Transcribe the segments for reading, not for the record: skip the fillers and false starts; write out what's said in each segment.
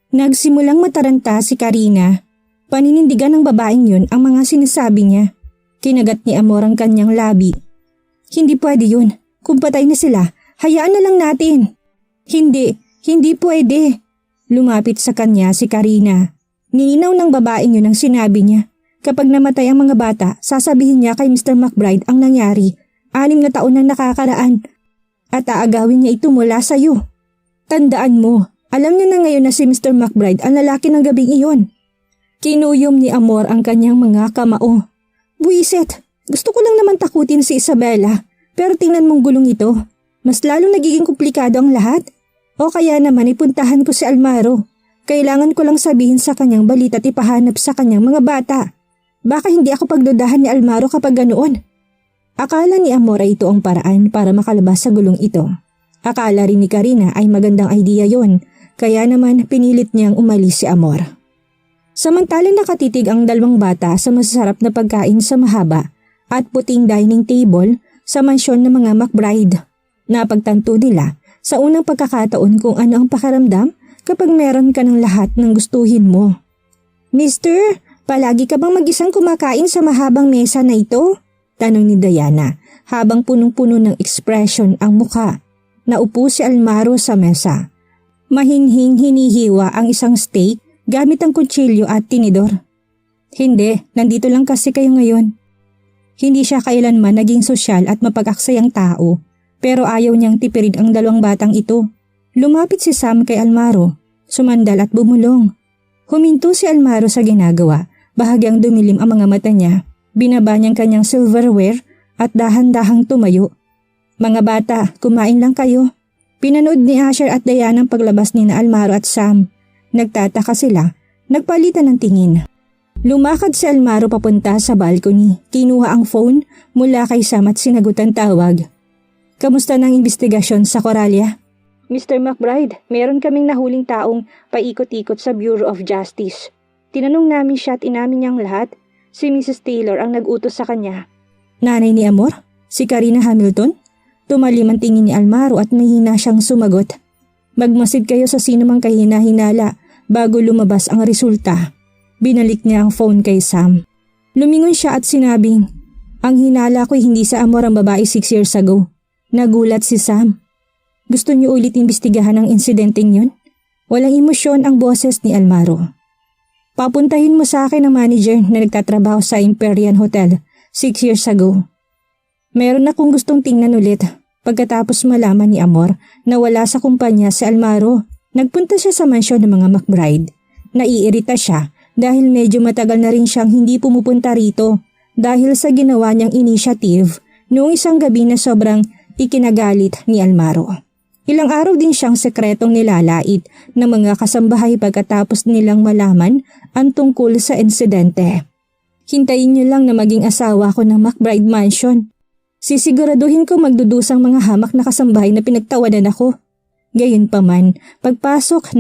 Nagsimulang mataranta si Karina. Paninindigan ng babaeng yun ang mga sinasabi niya. Kinagat ni Amor ang kanyang labi. Hindi pwede yun. Kung patay na sila, hayaan na lang natin. Hindi pwede. Lumapit sa kanya si Karina. Ninaw ng babaeng yun ang sinabi niya. Kapag namatay ang mga bata, sasabihin niya kay Mr. McBride ang nangyari. 6 na taon na nakakaraan. At aagawin niya ito mula sa iyo. Tandaan mo, alam niya na ngayon na si Mr. McBride ang lalaki ng gabing iyon. Kinuyom ni Amor ang kanyang mga kamao. Buiset, gusto ko lang naman takutin si Isabela. Pero tingnan mong gulong ito. Mas lalong nagiging komplikado ang lahat. O kaya naman ipuntahan ko si Almaro. Kailangan ko lang sabihin sa kanyang balita at ipahanap sa kanyang mga bata. Baka hindi ako pagdudahan ni Almaro kapag ganoon. Akala ni Amor ay ito ang paraan para makalabas sa gulong ito. Akala rin ni Karina ay magandang idea yon, kaya naman pinilit niyang umalis si Amor. Samantalang nakatitig ang 2 bata sa masasarap na pagkain sa mahaba at puting dining table sa mansyon ng mga McBride. Napagtanto nila sa unang pagkakataon kung ano ang pakiramdam kapag meron ka ng lahat ng gustuhin mo. Mister, palagi ka bang mag-isang kumakain sa mahabang mesa na ito? Tanong ni Diana habang punong-puno ng ekspresyon ang mukha. Naupo si Almaro sa mesa. Mahinhing hinihiwa ang isang steak gamit ang kutsilyo at tinidor. Hindi, nandito lang kasi kayo ngayon. Hindi siya kailanman naging sosyal at mapag-aksayang tao, pero ayaw niyang tipirin ang 2 batang ito. Lumapit si Sam kay Almaro, sumandal at bumulong. Huminto si Almaro sa ginagawa, bahagyang dumilim ang mga mata niya. Binaba niyang kanyang silverware at dahan-dahang tumayo. Mga bata, kumain lang kayo. Pinanood ni Asher at Diana ang paglabas ni na Almaro at Sam. Nagtataka sila, nagpalitan ng tingin. Lumakad si Almaro papunta sa balcony. Kinuha ang phone mula kay Sam at sinagot ang tawag. Kamusta ng investigasyon sa Coralia? Mr. McBride, meron kaming nahuling taong paikot-ikot sa Bureau of Justice. Tinanong namin siya at inamin niyang lahat. Si Mrs. Taylor ang nag-utos sa kanya. Nanay ni Amor? Si Karina Hamilton? Tumalim ang tingin ni Almaro at mahina siyang sumagot. Magmasid kayo sa sino mang kahina-hinala bago lumabas ang resulta. Binalik niya ang phone kay Sam. Lumingon siya at sinabing, ang hinala ko'y hindi sa Amor ang babae 6 years ago. Nagulat si Sam. Gusto niyo ulit imbestigahan ang insidenteng yun? Walang emosyon ang boses ni Almaro. Papuntahin mo sa akin ang manager na nagtatrabaho sa Imperial Hotel 6 years ago. Meron akong gustong tingnan ulit. Pagkatapos malaman ni Amor na wala sa kumpanya si Almaro, nagpunta siya sa mansyon ng mga McBride. Naiirita siya dahil medyo matagal na rin siyang hindi pumupunta rito dahil sa ginawa niyang initiative noong isang gabi na sobrang ikinagalit ni Almaro. Ilang araw din siyang sekretong nilalait ng mga kasambahay pagkatapos nilang malaman ang tungkol sa insidente. Hintayin niyo lang na maging asawa ko ng McBride Mansion. Sisiguraduhin ko magdudusang mga hamak na kasambahay na pinagtawanan ako. Gayunpaman, pagpasok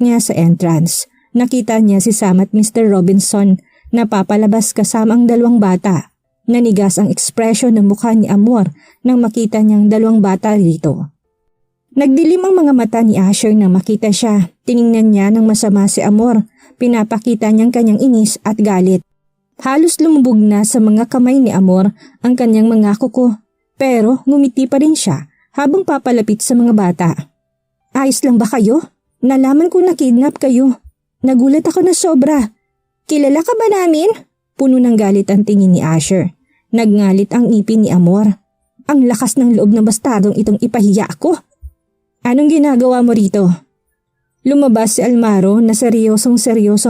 niya sa entrance, nakita niya si Sam at Mr. Robinson na papalabas kasama ang 2 bata. Nanigas ang ekspresyon ng mukha ni Amor nang makita niyang 2 bata rito. Nagdilim ang mga mata ni Asher nang makita siya. Tiningnan niya ng masama si Amor. Pinapakita niyang kanyang inis at galit. Halos lumubog na sa mga kamay ni Amor ang kanyang mga kuko. Pero ngumiti pa rin siya habang papalapit sa mga bata. Ayos lang ba kayo? Nalaman ko na kidnap kayo. Nagulat ako na sobra. Kilala ka ba namin? Puno ng galit ang tingin ni Asher. Nagngalit ang ngipin ni Amor. Ang lakas ng loob ng bastardong itong ipahiya ako. Anong ginagawa mo rito? Lumabas si Almaro na seryosong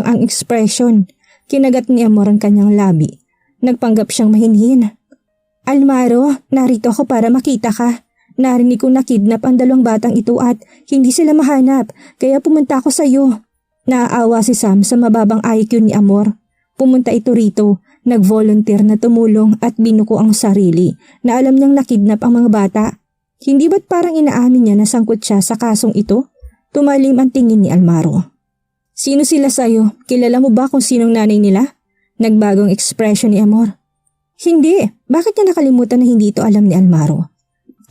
ang ekspresyon. Kinagat ni Amor ang kanyang labi. Nagpanggap siyang mahinhin. Almaro, narito ako para makita ka. Narinig ko na kidnap ang 2 batang ito at hindi sila mahanap, kaya pumunta ako sa iyo. Naaawa si Sam sa mababang IQ ni Amor. Pumunta ito rito, nag-volunteer na tumulong at binuko ang sarili na alam niyang nakidnap ang mga bata. Hindi ba't parang inaamin niya na sangkot siya sa kasong ito? Tumalim ang tingin ni Almaro. Sino sila sa'yo? Kilala mo ba kung sinong nanay nila? Nagbagong ekspresyon ni Amor. Hindi. Bakit niya nakalimutan na hindi ito alam ni Almaro?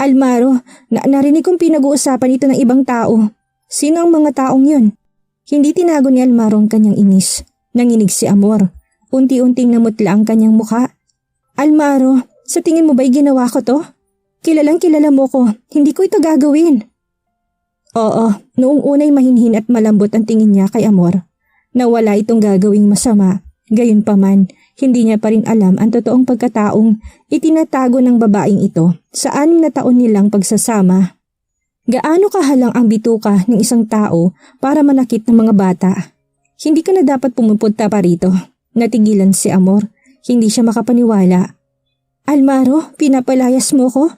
Almaro, narinig kong pinag-uusapan ito ng ibang tao. Sino ang mga taong yun? Hindi tinago ni Almaro ang kanyang inis. Nanginig si Amor. Unti-unting namutla ang kanyang mukha. Almaro, sa tingin mo ba'y ginawa ko to? Kilalang kilala mo ko, hindi ko ito gagawin. Oo, noong unay mahinhin at malambot ang tingin niya kay Amor. Nawala itong gagawing masama. Gayunpaman, hindi niya pa rin alam ang totoong pagkataong itinatago ng babaeng ito sa 6 na taon nilang pagsasama. Gaano kahalang ang bituka ng isang tao para manakit ng mga bata? Hindi ka na dapat pumupunta pa rito. Natigilan si Amor. Hindi siya makapaniwala. Almaro, pinapalayas mo ko?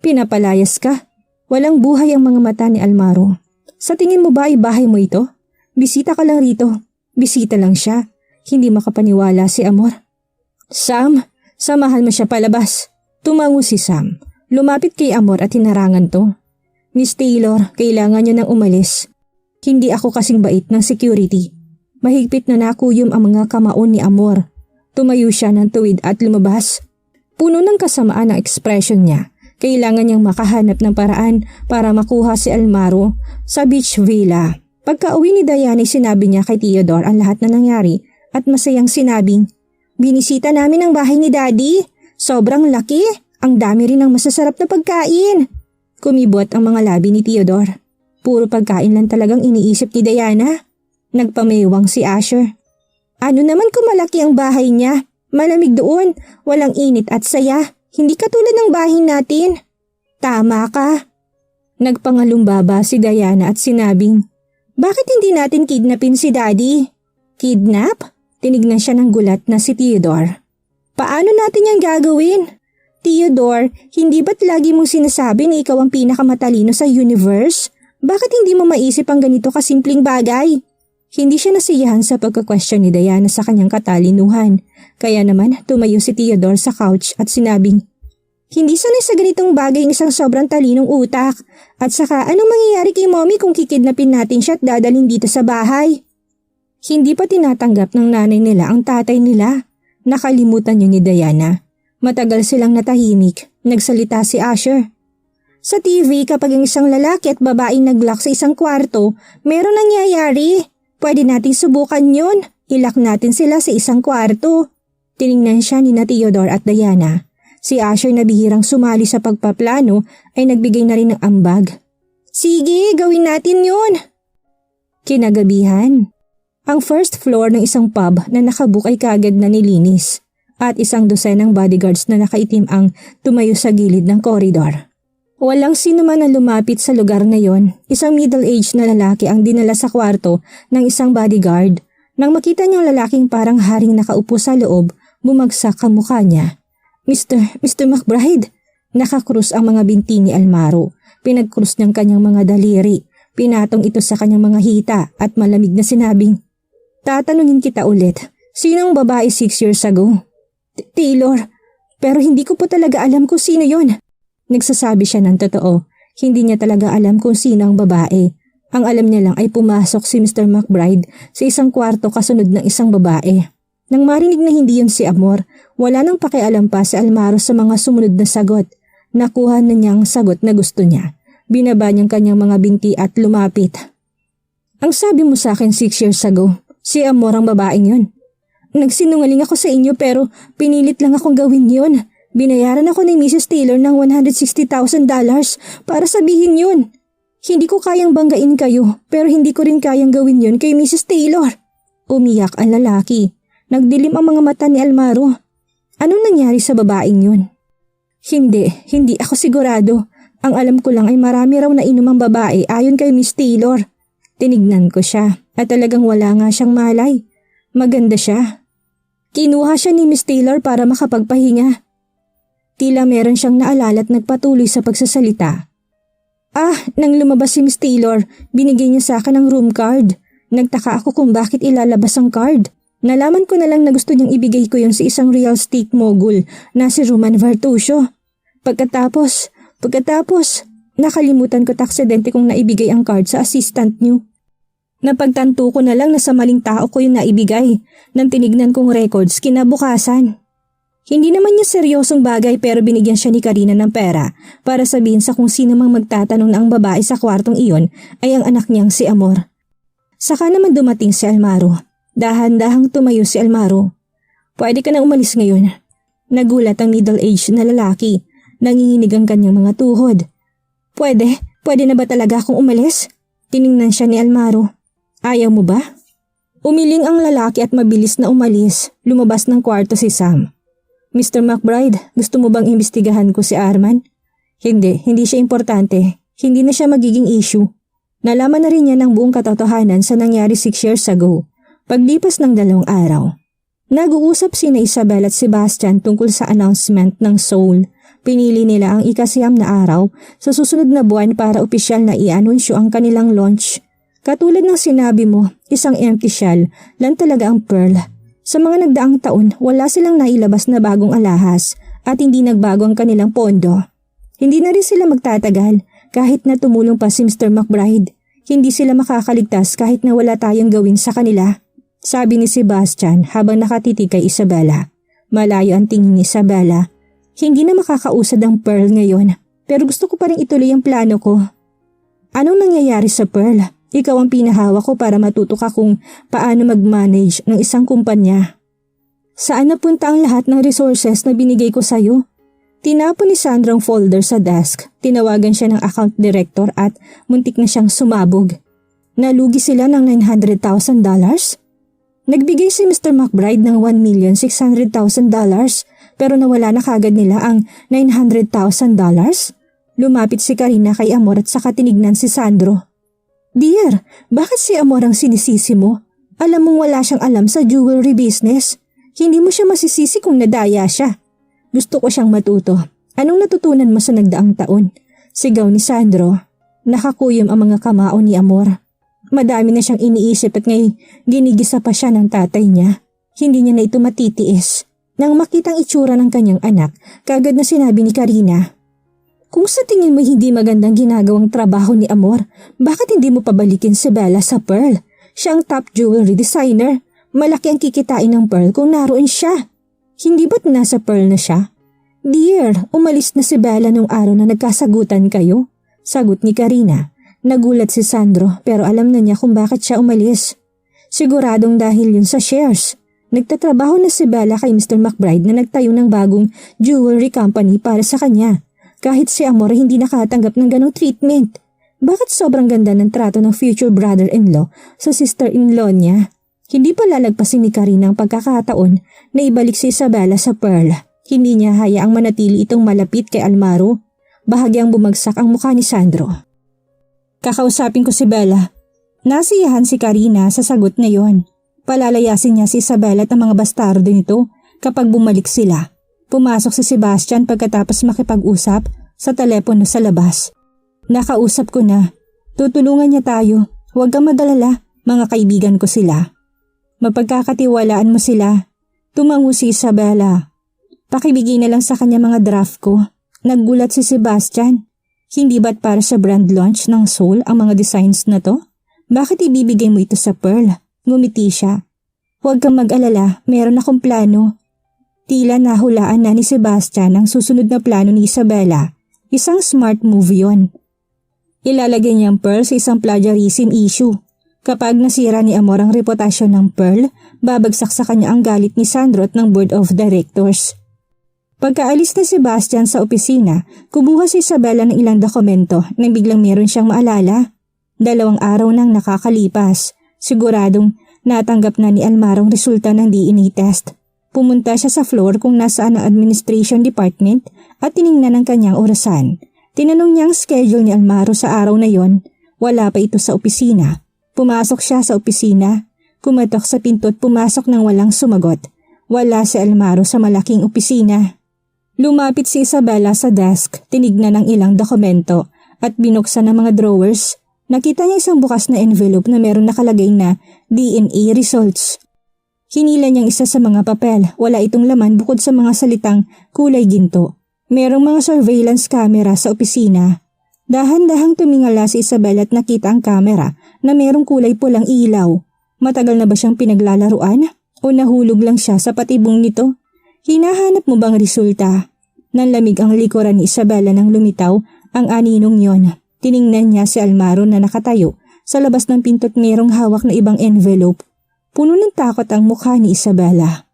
Pinapalayas ka? Walang buhay ang mga mata ni Almaro. Sa tingin mo ba ay bahay mo ito? Bisita ka lang rito. Bisita lang siya. Hindi makapaniwala si Amor. Sam, samahan mo siya palabas. Tumango si Sam. Lumapit kay Amor at hinarangan to. Miss Taylor, kailangan niyo nang umalis. Hindi ako kasing bait ng security. Mahigpit na nakuyom ang mga kamaon ni Amor. Tumayo siya ng tuwid at lumabas. Puno ng kasamaan ang ekspresyon niya. Kailangan niyang makahanap ng paraan para makuha si Almaro sa beach villa. Pagka-uwi ni Diana, sinabi niya kay Theodore ang lahat na nangyari at masayang sinabing, "Binisita namin ang bahay ni Daddy. Sobrang laki. Ang dami rin ng masasarap na pagkain." Kumibot ang mga labi ni Theodore. Puro pagkain lang talagang iniisip ni Diana. Nagpamewang si Asher. Ano naman kung malaki ang bahay niya? Malamig doon, walang init at saya. Hindi katulad ng bahay natin. Tama ka. Nagpangalumbaba si Diana at sinabing, bakit hindi natin kidnapin si Daddy? Kidnap? Tinignan siya ng gulat na si Theodore. Paano natin yan gagawin? Theodore, hindi ba't lagi mong sinasabi na ikaw ang pinakamatalino sa universe? Bakit hindi mo maisip ang ganito kasimpleng bagay? Hindi siya nasiyahan sa pagka-question ni Diana sa kanyang katalinuhan. Kaya naman tumayo si Theodore sa couch at sinabing, hindi sanay sa ganitong bagay ng isang sobrang talinong utak. At saka anong mangyayari kay Mommy kung kikidnapin natin siya at dadalhin dito sa bahay? Hindi pa tinatanggap ng nanay nila ang tatay nila. Nakalimutan niyo ni Diana. Matagal silang natahimik. Nagsalita si Asher. Sa TV, kapag ang isang lalaki at babaeng nag-lock sa isang kwarto, meron nangyayari. Pwede nating subukan yun. Ilak natin sila sa isang kwarto. Tiningnan siya ni Theodore at Diana. Si Asher na bihirang sumali sa pagpaplano ay nagbigay na rin ng ambag. Sige, gawin natin yun. Kinagabihan. Ang first floor ng isang pub na nakabook ay kaagad na nilinis at isang dosenang bodyguards na nakaitim ang tumayo sa gilid ng koridor. Walang sino man ang lumapit sa lugar na yon. Isang middle-aged na lalaki ang dinala sa kwarto ng isang bodyguard. Nang makita niyang lalaking parang haring nakaupo sa loob, bumagsak ang mukha niya. Mr. McBride. Nakakrus ang mga binti ni Almaro. Pinagkrus niyang kanyang mga daliri. Pinatong ito sa kanyang mga hita at malamig na sinabing, tatanungin kita ulit, sinong babae 6 years ago? Taylor, pero hindi ko po talaga alam kung sino yon. Nagsasabi siya ng totoo. Hindi niya talaga alam kung sino ang babae. Ang alam niya lang ay pumasok si Mr. McBride sa isang kwarto kasunod ng isang babae. Nang marinig na hindi yun si Amor, wala nang pakialam pa si Almaro sa mga sumunod na sagot. Nakuha na niya ang sagot na gusto niya. Binaba niyang kanyang mga binti at lumapit. Ang sabi mo sa akin 6 years ago, si Amor ang babaeng yun. Nagsinungaling ako sa inyo pero pinilit lang akong gawin yun. Binayaran ako ni Mrs. Taylor ng $160,000 para sabihin yun. Hindi ko kayang banggain kayo pero hindi ko rin kayang gawin yun kay Mrs. Taylor. Umiyak ang lalaki. Nagdilim ang mga mata ni Almaro. Anong nangyari sa babaeng yun? Hindi ako sigurado. Ang alam ko lang ay marami raw na inumang babae ayon kay Miss Taylor. Tinignan ko siya at talagang wala nga siyang malay. Maganda siya. Kinuha siya ni Miss Taylor para makapagpahinga. Tila meron siyang naalala at nagpatuloy sa pagsasalita. Nang lumabas si Miss Taylor, binigay niya sa akin ang room card. Nagtaka ako kung bakit ilalabas ang card. Nalaman ko na lang na gusto niyang ibigay ko yun sa isang real estate mogul na si Roman Vartusio. Pagkatapos, nakalimutan ko aksidente kong naibigay ang card sa assistant niyo. Napagtanto ko na lang na sa maling tao ko yung naibigay. Nang tinignan kong records kinabukasan. Hindi naman niya seryosong bagay pero binigyan siya ni Karina ng pera para sabihin sa kung sino mang magtatanong na ang babae sa kwartong iyon ay ang anak niyang si Amor. Saka naman dumating si Almaro. Dahan-dahang tumayo si Almaro. Pwede ka na umalis ngayon. Nagulat ang middle-aged na lalaki. Nanginginig ang kanyang mga tuhod. Pwede na ba talaga akong umalis? Tiningnan siya ni Almaro. Ayaw mo ba? Umiling ang lalaki at mabilis na umalis. Lumabas ng kwarto si Sam. Mr. McBride, gusto mo bang imbestigahan ko si Arman? Hindi siya importante. Hindi na siya magiging issue. Nalaman na rin niya ng buong katotohanan sa nangyari 6 years ago, paglipas ng 2 araw. Nag-uusap sina Isabel at Sebastian tungkol sa announcement ng Soul. Pinili nila ang ika-9 na araw sa susunod na buwan para opisyal na i-anunsyo ang kanilang launch. Katulad ng sinabi mo, isang empty shell lang talaga ang Pearl. Sa mga nagdaang taon, wala silang nailabas na bagong alahas at hindi nagbago ang kanilang pondo. Hindi na rin sila magtatagal kahit na tumulong pa si Mr. McBride. Hindi sila makakaligtas kahit na wala tayong gawin sa kanila. Sabi ni Sebastian habang nakatitig kay Isabela. Malayo ang tingin ni Isabela. Hindi na makakausad ang Pearl ngayon pero gusto ko pa rin ituloy ang plano ko. Anong nangyayari sa Pearl? Ikaw ang pinahawak ko para matuto ka kung paano mag-manage ng isang kumpanya. Saan napunta ang lahat ng resources na binigay ko sa'yo? Tinapon ni Sandra ang folder sa desk. Tinawagan siya ng account director at muntik na siyang sumabog. Nalugi sila ng $900,000? Nagbigay si Mr. McBride ng $1,600,000 pero nawala na kagad nila ang $900,000? Lumapit si Karina kay Amor at saka tinignan si Sandro. Dear, bakit si Amor ang sinisisi mo? Alam mong wala siyang alam sa jewelry business. Hindi mo siya masisisi kung nadaya siya. Gusto ko siyang matuto. Anong natutunan mo sa nagdaang taon? Sigaw ni Sandro. Nakakuyom ang mga kamao ni Amor. Madami na siyang iniisip at ngayon ginigisa pa siya ng tatay niya. Hindi niya na ito matitiis. Nang makitang itsura ng kanyang anak, kagad na sinabi ni Karina, kung sa tingin mo hindi magandang ginagawang trabaho ni Amor, bakit hindi mo pabalikin si Bella sa Pearl? Siya ang top jewelry designer. Malaki ang kikitain ng Pearl kung naroon siya. Hindi ba't nasa Pearl na siya? Dear, umalis na si Bella nung araw na nagkasagutan kayo. Sagot ni Karina. Nagulat si Sandro pero alam na niya kung bakit siya umalis. Siguradong dahil yun sa shares. Nagtatrabaho na si Bella kay Mr. McBride na nagtayo ng bagong jewelry company para sa kanya. Kahit si Amor hindi nakatanggap ng ganong treatment. Bakit sobrang ganda ng trato ng future brother-in-law sa sister-in-law niya? Hindi pa lalagpasin ni Karina ang pagkakataon na ibalik si Isabela sa Pearl. Hindi niya hayaang manatili itong malapit kay Almaro. Bahagyang bumagsak ang mukha ni Sandro. Kakausapin ko si Bella. Nasiyahan si Karina sa sagot na yon. Palalayasin niya si Isabela at ang mga bastardo nito kapag bumalik sila. Pumasok si Sebastian pagkatapos makipag-usap sa telepono sa labas. Nakausap ko na. Tutulungan niya tayo. Huwag kang madalala, mga kaibigan ko sila. Mapagkakatiwalaan mo sila. Tumango si Isabela. Pakibigay na lang sa kanya mga draft ko. Naggulat si Sebastian. Hindi ba't para sa brand launch ng Soul ang mga designs na to? Bakit ibibigay mo ito sa Pearl? Ngumiti siya. Huwag kang mag-alala, meron akong plano. Tila nahulaan na ni Sebastian ang susunod na plano ni Isabela. Isang smart move yon. Ilalagay niya ang Pearl sa isang plagiarism issue. Kapag nasira ni Amor ang reputasyon ng Pearl, babagsak sa kanya ang galit ni Sandro at ng Board of Directors. Pagkaalis ni Sebastian sa opisina, kumuha si Isabela ng ilang dokumento nang biglang meron siyang maalala. 2 araw nang nakakalipas. Siguradong natanggap na ni Almaro ang resulta ng DNA test. Pumunta siya sa floor kung nasaan ang administration department at tiningnan ang kanyang orasan. Tinanong niya ang schedule ni Almaro sa araw na yon. Wala pa ito sa opisina. Pumasok siya sa opisina. Kumatok sa pinto at pumasok nang walang sumagot. Wala si Almaro sa malaking opisina. Lumapit si Isabela sa desk, tinignan ang ilang dokumento at binuksan ang mga drawers. Nakita niya isang bukas na envelope na meron nakalagay na DNA results. Hinila niyang isa sa mga papel. Wala itong laman bukod sa mga salitang kulay ginto. Merong mga surveillance camera sa opisina. Dahan-dahang tumingala si Isabel at nakita ang camera na merong kulay pulang ilaw. Matagal na ba siyang pinaglalaruan? O nahulog lang siya sa patibong nito? Hinahanap mo bang resulta? Nanlamig ang likuran ni Isabela nang lumitaw ang aninong yon. Tiningnan niya si Almaro na nakatayo Sa labas ng pinto't mayroong hawak na ibang envelope. Puno ng takot ang mukha ni Isabela.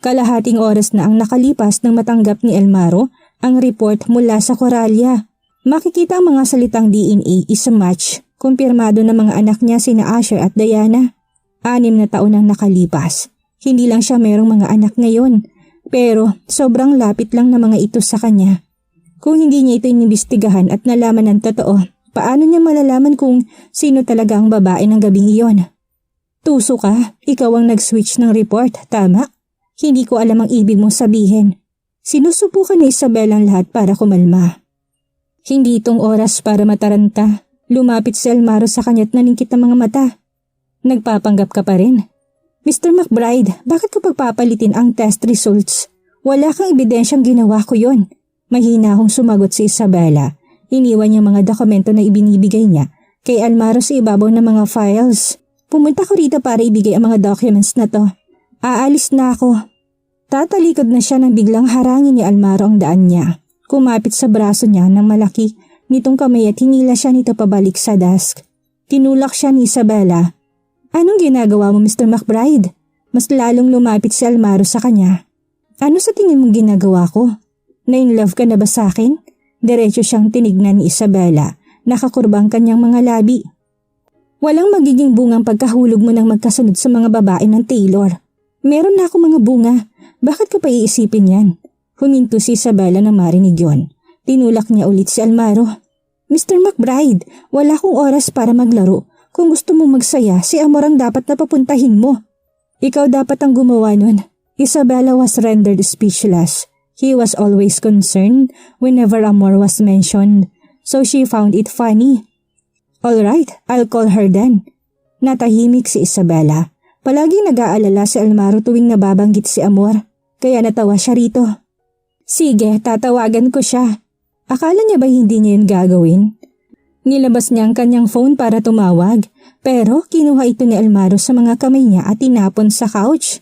Kalahating oras na ang nakalipas nang matanggap ni Almaro ang report mula sa Coralia. Makikita ang mga salitang DNA is a match. Kumpirmado ng mga anak niya sina Asher at Diana. 6 na taon ang nakalipas. Hindi lang siya mayroong mga anak ngayon. Pero sobrang lapit lang na mga ito sa kanya. Kung hindi niya ito inimbestigahan at nalaman ng totoo, paano niya malalaman kung sino talaga ang babae ng gabing iyon? Tuso ka, ikaw ang nag-switch ng report, tama? Hindi ko alam ang ibig mong sabihin. Sinusubukan ni Isabel ang lahat para kumalma. Hindi itong oras para mataranta. Lumapit si Almaro sa kanya at naningkit ang mga mata. Nagpapanggap ka pa rin. Mr. McBride, bakit ko pagpapalitin ang test results? Wala kang ebidensyang ginawa ko yon. Mahina akong sumagot si Isabela. Iniwan niya mga dokumento na ibinibigay niya kay Almaro sa ibabaw ng mga files. Pumunta ko rito para ibigay ang mga documents na to. Aalis na ako. Tatalikod na siya nang biglang harangin ni Almaro ang daan niya. Kumapit sa braso niya ng malaki nitong kamay at hinila siya nito pabalik sa desk. Tinulak siya ni Isabela. Anong ginagawa mo, Mr. McBride? Mas lalong lumapit si Almaro sa kanya. Ano sa tingin mong ginagawa ko? Na-in-love ka na ba sa akin? Diretso siyang tinignan ni Isabela. Nakakurbang kanyang mga labi. Walang magiging bungang pagkahulog mo ng magkasunod sa mga babae ng Taylor. Meron na ako mga bunga. Bakit ka pa iisipin yan? Huminto si Isabela na marinig yon. Tinulak niya ulit si Almaro. Mr. McBride, wala akong oras para maglaro. Kung gusto mong magsaya, si Amor ang dapat na papuntahin mo. Ikaw dapat ang gumawa nun. Isabela was rendered speechless. He was always concerned whenever Amor was mentioned, so she found it funny. Alright, I'll call her then. Natahimik si Isabela. Palagi nag-aalala si Almaro tuwing nababanggit si Amor, kaya natawa siya rito. Sige, tatawagan ko siya. Akala niya ba hindi niya yun gagawin? Nilabas niya ang kanyang phone para tumawag, pero kinuha ito ni Almaro sa mga kamay niya at tinapon sa couch.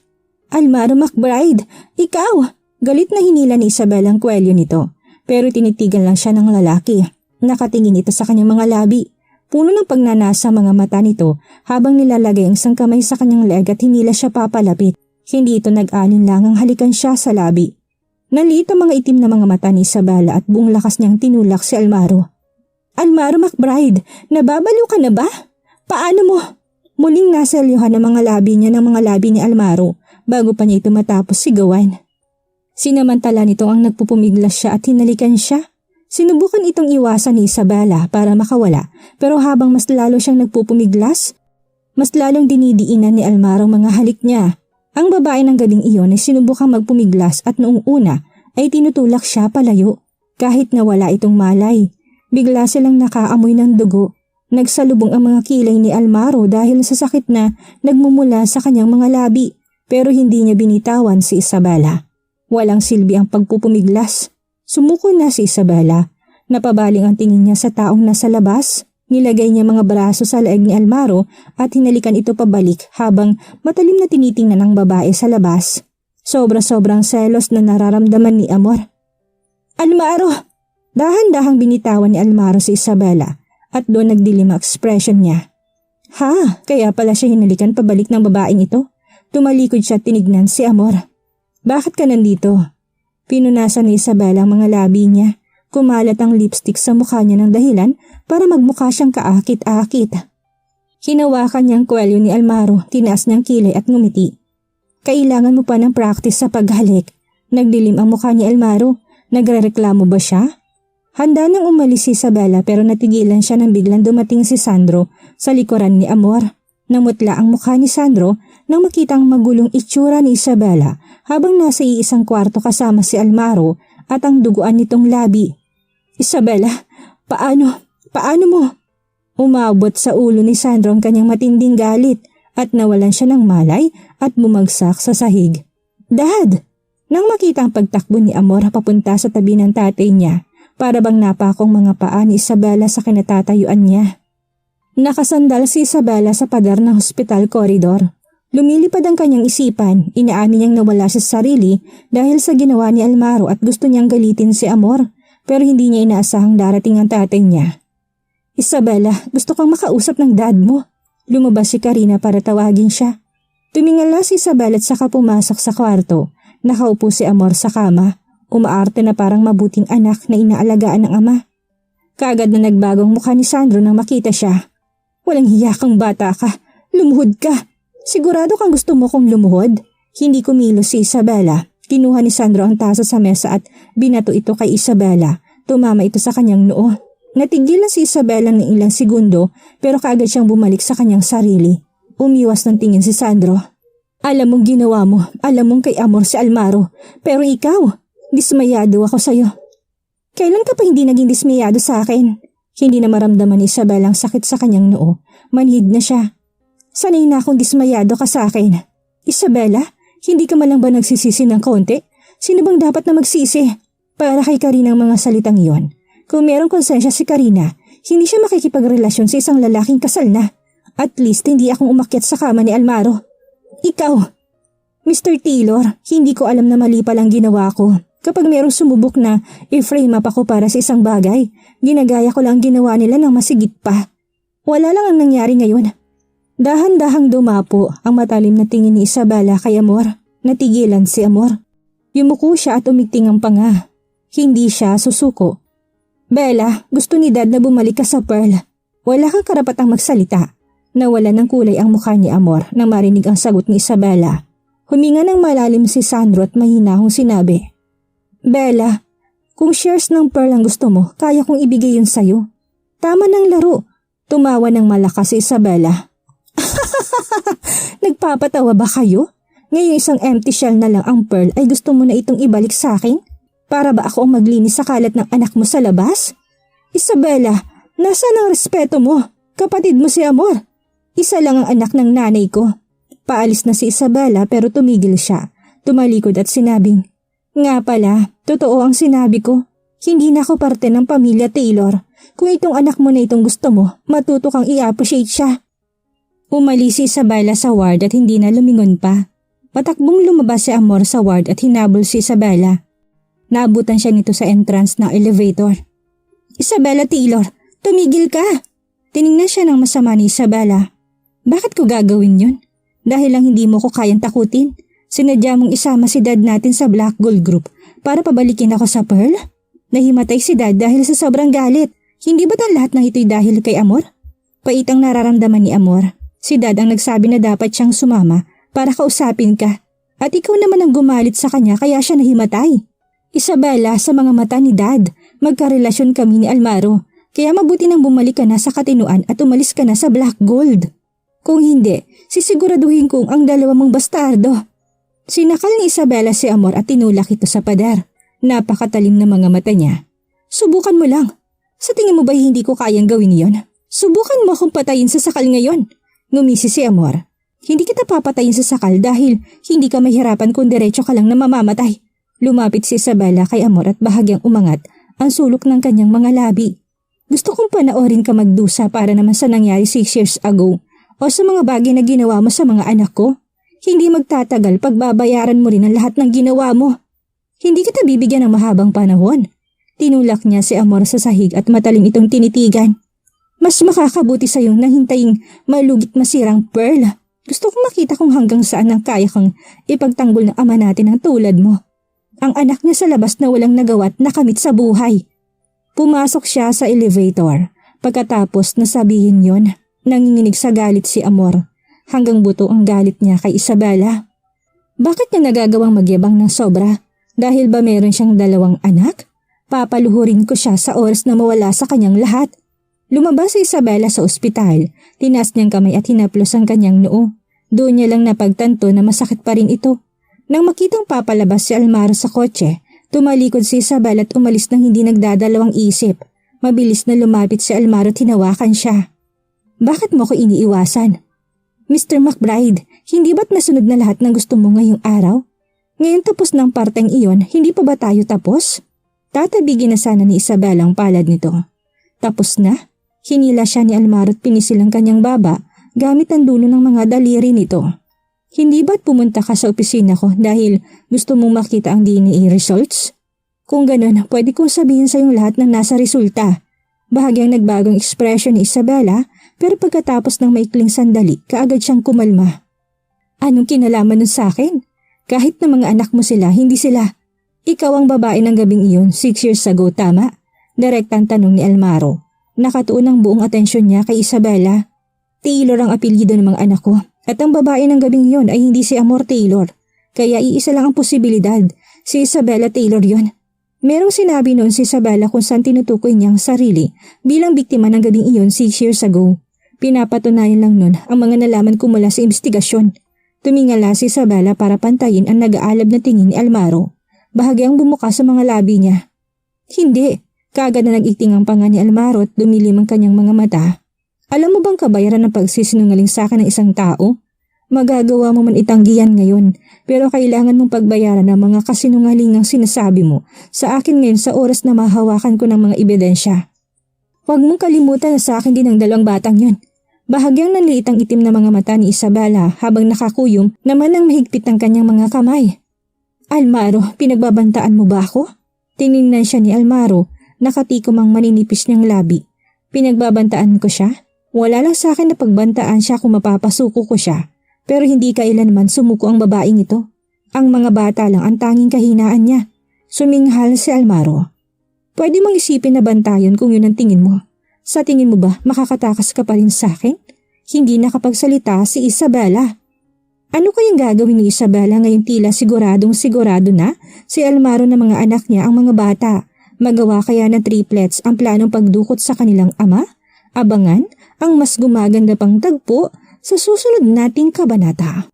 Almaro McBride, ikaw! Galit na hinila ni Isabel ang kwelyo nito, pero tinitigan lang siya ng lalaki. Nakatingin ito sa kanyang mga labi. Puno ng pagnanasa mga mata nito habang nilalagay ang isang kamay sa kanyang leg at hinila siya papalapit. Hindi ito nag-alinlangang halikan siya sa labi. Naliit ang mga itim na mga mata ni Isabela at buong lakas niyang tinulak si Almaro. Almaro McBride, nababaliw ka na ba? Paano mo? Muling naselyuhan ang mga labi niya ng mga labi ni Almaro bago pa niya ito matapos sigawan. Sinamantala nito ang nagpupumiglas siya at hinalikan siya. Sinubukan itong iwasan ni Isabela para makawala, pero habang mas lalo siyang nagpupumiglas, mas lalong dinidiinan ni Almaro mga halik niya. Ang babae ng gabing iyon ay sinubukang magpumiglas at noong una ay tinutulak siya palayo. Kahit nawala itong malay, bigla silang nakaamoy ng dugo. Nagsalubong ang mga kilay ni Almaro dahil sa sakit na nagmumula sa kanyang mga labi, pero hindi niya binitawan si Isabela. Walang silbi ang pagpupumiglas. Sumuko na si Isabela. Napabaling ang tingin niya sa taong nasa labas. Nilagay niya mga braso sa leeg ni Almaro at hinalikan ito pabalik habang matalim na tinitingnan ng babae sa labas. Sobra-sobrang selos na nararamdaman ni Amor. Almaro! Dahan-dahang binitawan ni Almaro si Isabela at doon nagdilim ang expression niya. Ha? Kaya pala siya hinalikan pabalik ng babaeng ito? Tumalikod siya at tinignan si Amor. Bakit ka nandito? Pinunasan ni Isabela ang mga labi niya. Kumalat ang lipstick sa mukha niya ng dahilan para magmukha siyang kaakit-akit. Hinawakan niyang kwelyo ni Almaro, tinaas niyang kilay at ngumiti. Kailangan mo pa ng practice sa paghalik. Nagdilim ang mukha ni Almaro. Nagrereklamo ba siya? Handa nang umalis si Isabela pero natigilan siya nang biglang dumating si Sandro sa likuran ni Amor. Namutla ang mukha ni Sandro nang makita ang magulong itsura ni Isabela habang nasa iisang kwarto kasama si Almaro at ang duguan nitong labi. Isabela, paano? Paano mo? Umabot sa ulo ni Sandro ang kanyang matinding galit at nawalan siya ng malay at bumagsak sa sahig. Dad! Nang makita ang pagtakbo ni Amor papunta sa tabi ng tatay niya, para bang napakong mga paa ni Isabela sa kinatatayuan niya. Nakasandal si Isabela sa pader ng hospital corridor. Lumilipad ang kanyang isipan, inaamin niyang nawala siya sa sarili dahil sa ginawa ni Almaro at gusto niyang galitin si Amor pero hindi niya inaasahang darating ang tatay niya. Isabela, gusto kang makausap ng dad mo. Lumabas si Karina para tawagin siya. Tumingala si Isabela at saka pumasok sa kwarto. Nakaupo si Amor sa kama. Umaarte na parang mabuting anak na inaalagaan ng ama. Kaagad na nagbagong mukha ni Sandro nang makita siya. Walang hiya kang bata ka. Lumuhod ka. Sigurado kang gusto mo kong lumuhod? Hindi kumilos si Isabela. Kinuha ni Sandro ang tasa sa mesa at binato ito kay Isabela. Tumama ito sa kanyang noo. Natigilan si Isabela ng ilang segundo pero kaagad siyang bumalik sa kanyang sarili. Umiwas ng tingin si Sandro. Alam mong ginawa mo, alam mong kay Amor si Almaro. Pero ikaw, dismayado ako sa'yo. Kailan ka pa hindi naging dismayado sa akin? Hindi na maramdaman ni Isabela ang sakit sa kanyang noo. Manhid na siya. Sanay na akong dismayado ka sa akin. Isabela, hindi ka malang ba nagsisisi ng konti? Sino bang dapat na magsisi? Para kay Karina ang mga salitang iyon. Kung merong konsensya si Karina, hindi siya makikipagrelasyon sa isang lalaking kasal na. At least hindi akong umakyat sa kama ni Almaro. Ikaw, Mr. Taylor, hindi ko alam na mali palang ginawa ko. Kapag merong sumubok na i-frame up ako para sa isang bagay, ginagaya ko lang ginawa nila ng masigit pa. Wala lang ang nangyari ngayon. Dahan-dahang dumapo ang matalim na tingin ni Isabela kay Amor. Natigilan si Amor. Yumuko siya at umigting ang panga. Hindi siya susuko. Bella, gusto ni Dad na bumalik ka sa Pearl. Wala kang karapatang magsalita. Nawala ng kulay ang mukha ni Amor nang marinig ang sagot ni Isabela. Huminga ng malalim si Sandro at mahinahong sinabi, Bella, kung shares ng Pearl ang gusto mo, kaya kong ibigay yun sa'yo. Tama ng laro. Tumawa ng malakas si Isabela. Nagpapatawa ba kayo? Ngayon isang empty shell na lang ang Pearl ay gusto mo na itong ibalik sa akin? Para ba ako ang maglinis sa kalat ng anak mo sa labas? Isabela, nasaan ang respeto mo? Kapatid mo si Amor. Isa lang ang anak ng nanay ko. Paalis na si Isabela pero tumigil siya. Tumalikod at sinabing, Nga pala, totoo ang sinabi ko. Hindi na ako parte ng pamilya Taylor. Kung itong anak mo na itong gusto mo, matuto kang i-appreciate siya. Umalis si Isabela sa ward at hindi na lumingon pa. Patakbong lumabas si Amor sa ward at hinabol si Isabela. Naabutan siya nito sa entrance ng elevator. Isabela Taylor, tumigil ka! Tiningnan siya ng masama ni Isabela. Bakit ko gagawin yun? Dahil lang hindi mo ko kayang takutin. Sinadya mong isama si Dad natin sa Black Gold Group para pabalikin ako sa Pearl? Nahimatay si Dad dahil sa sobrang galit. Hindi ba't ang lahat ng ito'y dahil kay Amor? Paitang nararamdaman ni Amor. Si Dad ang nagsabi na dapat siyang sumama para kausapin ka. At ikaw naman ang gumalit sa kanya kaya siya nahimatay. Isabela, sa mga mata ni Dad, magkarelasyon kami ni Almaro. Kaya mabuti nang bumalik ka na sa Katinuan at umalis ka na sa Black Gold. Kung hindi, sisiguraduhin kong ang dalawa mong bastardo. Sinakal ni Isabela si Amor at tinulak ito sa pader. Napakatalim na mga mata niya. Subukan mo lang. Sa tingin mo ba hindi ko kayang gawin yon? Subukan mo akong patayin sa sakal ngayon. Ngumisi si Amor. Hindi kita papatayin sa sakal dahil hindi ka mahirapan kung diretso ka lang na mamamatay. Lumapit si Isabela kay Amor at bahagyang umangat ang sulok ng kanyang mga labi. Gusto kong panoorin ka magdusa para naman sa nangyari 6 years ago o sa mga bagay na ginawa mo sa mga anak ko. Hindi magtatagal pagbabayaran mo rin ang lahat ng ginawa mo. Hindi kita bibigyan ng mahabang panahon. Tinulak niya si Amor sa sahig at matalim itong tinitigan. Mas makakabuti sa iyong nahintaing malugit masirang Pearl. Gusto kong makita kung hanggang saan ang kaya kang ipagtanggol ng ama natin ang tulad mo. Ang anak niya sa labas na walang nagawa't nakamit sa buhay. Pumasok siya sa elevator. Pagkatapos nasabihin yon, nanginginig sa galit si Amor. Hanggang buto ang galit niya kay Isabela. Bakit niya nagagawang magyabang ng sobra? Dahil ba meron siyang 2 anak? Papaluhurin ko siya sa oras na mawala sa kanyang lahat. Lumabas si Isabela sa ospital. Tinas niyang kamay at hinaplos ang kanyang noo. Doon niya lang napagtanto na masakit pa rin ito. Nang makitang papalabas si Almaro sa kotse, tumalikod si Isabela at umalis nang hindi nagdadalawang isip. Mabilis na lumapit si Almaro at hinawakan siya. Bakit mo ko iniiwasan? Mr. McBride, hindi ba't nasunod na lahat ng gusto mo ngayong araw? Ngayon tapos ng parteng iyon, hindi pa ba tayo tapos? Tatabigin na sana ni Isabela ang palad nito. Tapos na? Hinila siya ni Almaro at pinisil ang kanyang baba gamit ang dulo ng mga daliri nito. Hindi ba't pumunta ka sa opisina ko dahil gusto mong makita ang DNA results? Kung ganun, pwede kong sabihin sa iyong lahat ng nasa resulta. Bahagyang nagbagong ekspresyon ni Isabela pero pagkatapos ng maikling sandali kaagad siyang kumalma. Anong kinalaman nun sa akin? Kahit na mga anak mo sila, hindi sila. Ikaw ang babae ng gabing iyon 6 years ago, tama? Direktang tanong ni Almaro. Nakatuon ang buong atensyon niya kay Isabela. Taylor ang apelyido ng mga anak ko at ang babae ng gabing iyon ay hindi si Amor Taylor. Kaya iisa lang ang posibilidad, si Isabela Taylor yon. Merong sinabi noon si Isabela kung saan tinutukoy niyang sarili bilang biktima ng gabing iyon 6 years ago. Pinapatunayan lang noon ang mga nalaman ko mula sa investigasyon. Tumingala si Isabela para pantayin ang nag-aalab na tingin ni Almaro. Bahagyang bumuka sa mga labi niya. Hindi, kaagad na nag-iting ang panga ni Almaro at dumilim ang kanyang mga mata. Alam mo bang kabayaran ng pagsisinungaling sa akin ng isang tao? Magagawa mo man itanggihan ngayon, pero kailangan mong pagbayaran ang mga kasinungalingang sinasabi mo sa akin ngayon sa oras na mahawakan ko ng mga ebidensya. Huwag mong kalimutan na sa akin din ang 2 batang yun. Bahagyang nanliit ang itim na mga mata ni Isabela habang nakakuyom naman ang mahigpit ng kanyang mga kamay. Almaro, pinagbabantaan mo ba ako? Tiningnan siya ni Almaro, nakatikom ang maninipis niyang labi. Pinagbabantaan ko siya? Wala lang sa akin na pagbantaan siya kung mapapasuko ko siya. Pero hindi kailanman sumuko ang babaeng ito. Ang mga bata lang ang tanging kahinaan niya. Suminghal si Almaro. Pwede mong isipin na bantayan kung yun ang tingin mo. Sa tingin mo ba makakatakas ka pa rin sa akin? Hindi nakapagsalita si Isabela. Ano kayang gagawin ni Isabela ngayong tila siguradong sigurado na si Almaro na mga anak niya ang mga bata? Magawa kaya na triplets ang planong pagdukot sa kanilang ama? Abangan ang mas gumaganda pang tagpo sa susunod nating kabanata.